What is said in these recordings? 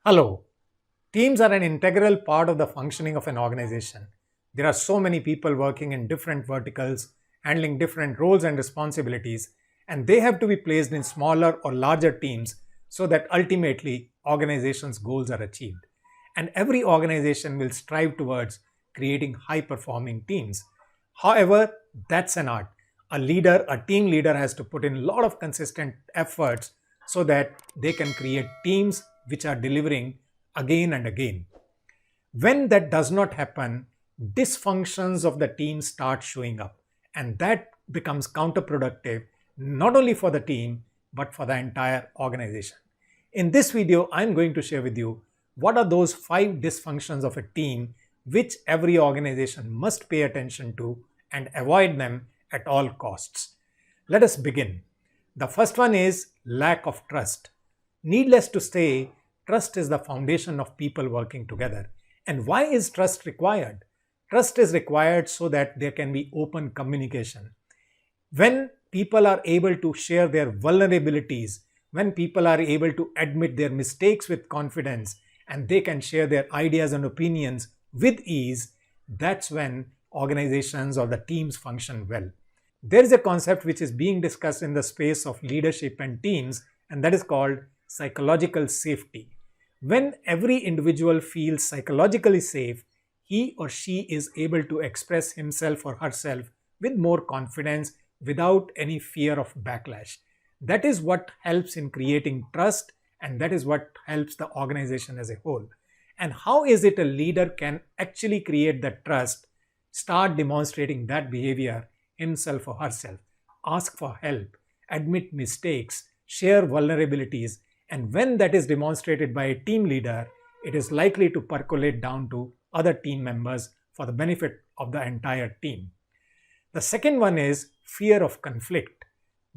Hello. Teams are an integral part of the functioning of an organization. There are so many people working in different verticals, handling different roles and responsibilities, and they have to be placed in smaller or larger teams so that ultimately organization's goals are achieved. And every organization will strive towards creating high performing teams. However, that's an art. A team leader has to put in a lot of consistent efforts so that they can create teams which are delivering again and again. When that does not happen, dysfunctions of the team start showing up, and that becomes counterproductive not only for the team but for the entire organization. In this video, I'm going to share with you what are those 5 dysfunctions of a team which every organization must pay attention to and avoid them at all costs. Let us begin. The first one is lack of trust. Needless to say, trust is the foundation of people working together. And why is trust required? Trust is required so that there can be open communication. When people are able to share their vulnerabilities, when people are able to admit their mistakes with confidence, and they can share their ideas and opinions with ease, that's when organizations or the teams function well. There is a concept which is being discussed in the space of leadership and teams, and that is called psychological safety. When every individual feels psychologically safe, he or she is able to express himself or herself with more confidence without any fear of backlash. That is what helps in creating trust, and that is what helps the organization as a whole. And how is it a leader can actually create that trust, start demonstrating that behavior himself or herself, ask for help, admit mistakes, share vulnerabilities, and when that is demonstrated by a team leader, it is likely to percolate down to other team members for the benefit of the entire team. The second one is fear of conflict.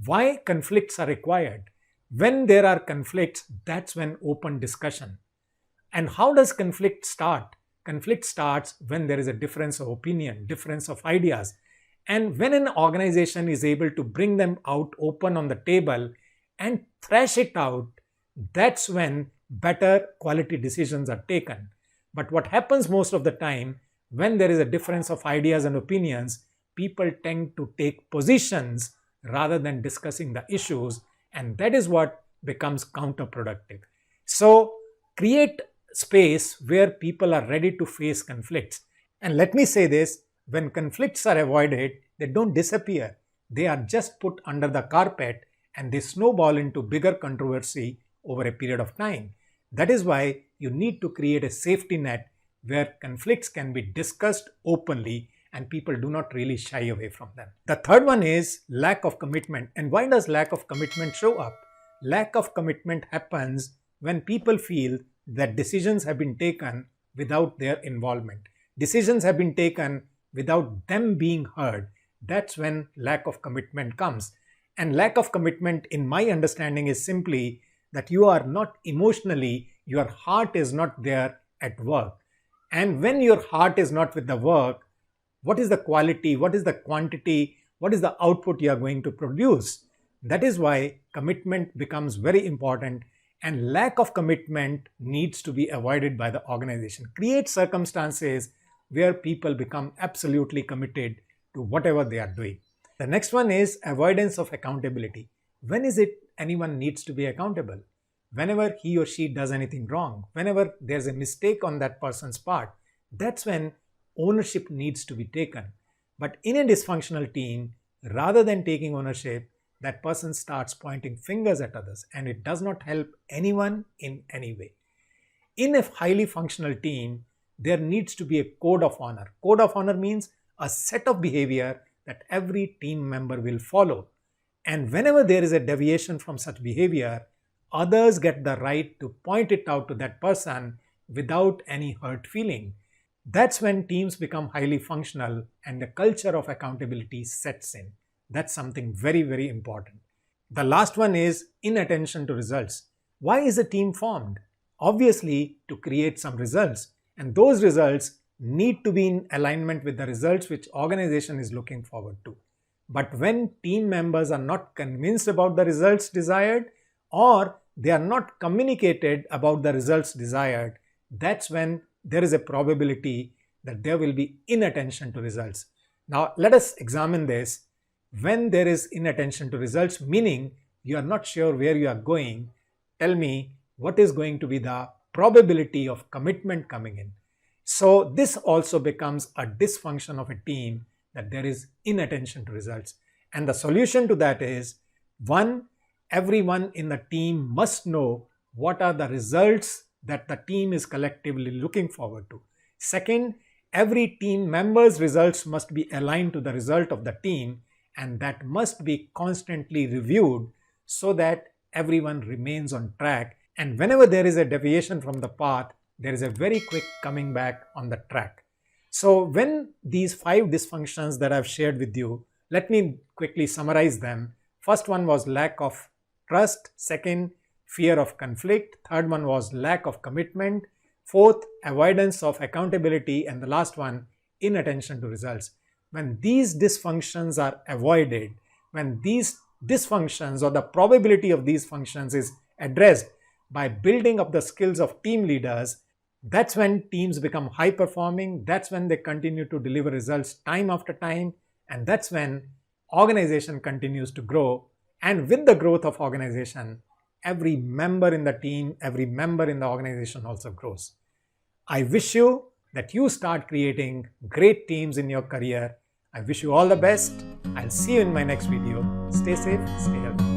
Why conflicts are required? When there are conflicts, that's when open discussion. And how does conflict start? Conflict starts when there is a difference of opinion, difference of ideas. And when an organization is able to bring them out open on the table and thrash it out, that's when better quality decisions are taken. But what happens most of the time, when there is a difference of ideas and opinions, people tend to take positions rather than discussing the issues, and that is what becomes counterproductive. So create space where people are ready to face conflicts. And let me say this, when conflicts are avoided, they don't disappear. They are just put under the carpet and they snowball into bigger controversy over a period of time. That is why you need to create a safety net where conflicts can be discussed openly and people do not really shy away from them. The third one is lack of commitment. And why does lack of commitment show up? Lack of commitment happens when people feel that decisions have been taken without their involvement. Decisions have been taken without them being heard. That's when lack of commitment comes. And lack of commitment, in my understanding, is simply that you are not emotionally, your heart is not there at work. And when your heart is not with the work, what is the quality, what is the quantity, what is the output you are going to produce? That is why commitment becomes very important, and lack of commitment needs to be avoided by the organization. Create circumstances where people become absolutely committed to whatever they are doing. The next one is avoidance of accountability. When is it anyone needs to be accountable? Whenever he or she does anything wrong, whenever there's a mistake on that person's part, that's when ownership needs to be taken. But in a dysfunctional team, rather than taking ownership, that person starts pointing fingers at others, and it does not help anyone in any way. In a highly functional team, there needs to be a code of honor. Code of honor means a set of behavior that every team member will follow. And whenever there is a deviation from such behavior, others get the right to point it out to that person without any hurt feeling. That's when teams become highly functional and the culture of accountability sets in. That's something very, very important. The last one is inattention to results. Why is a team formed? Obviously, to create some results. And those results need to be in alignment with the results which organization is looking forward to. But when team members are not convinced about the results desired, or they are not communicated about the results desired, that's when there is a probability that there will be inattention to results. Now, let us examine this. When there is inattention to results, meaning you are not sure where you are going, tell me what is going to be the probability of commitment coming in. So this also becomes a dysfunction of a team, that there is inattention to results. And the solution to that is, one, everyone in the team must know what are the results that the team is collectively looking forward to. Second, every team member's results must be aligned to the result of the team, and that must be constantly reviewed so that everyone remains on track. And whenever there is a deviation from the path, there is a very quick coming back on the track. So when these 5 dysfunctions that I've shared with you, let me quickly summarize them. First one was lack of trust. Second, fear of conflict. Third one was lack of commitment. Fourth, avoidance of accountability. And the last one, inattention to results. When these dysfunctions are avoided, when these dysfunctions or the probability of these functions is addressed by building up the skills of team leaders, that's when teams become high performing. That's when they continue to deliver results time after time. And that's when organization continues to grow. And with the growth of organization, every member in the team, every member in the organization also grows. I wish you that you start creating great teams in your career. I wish you all the best. I'll see you in my next video. Stay safe, stay healthy.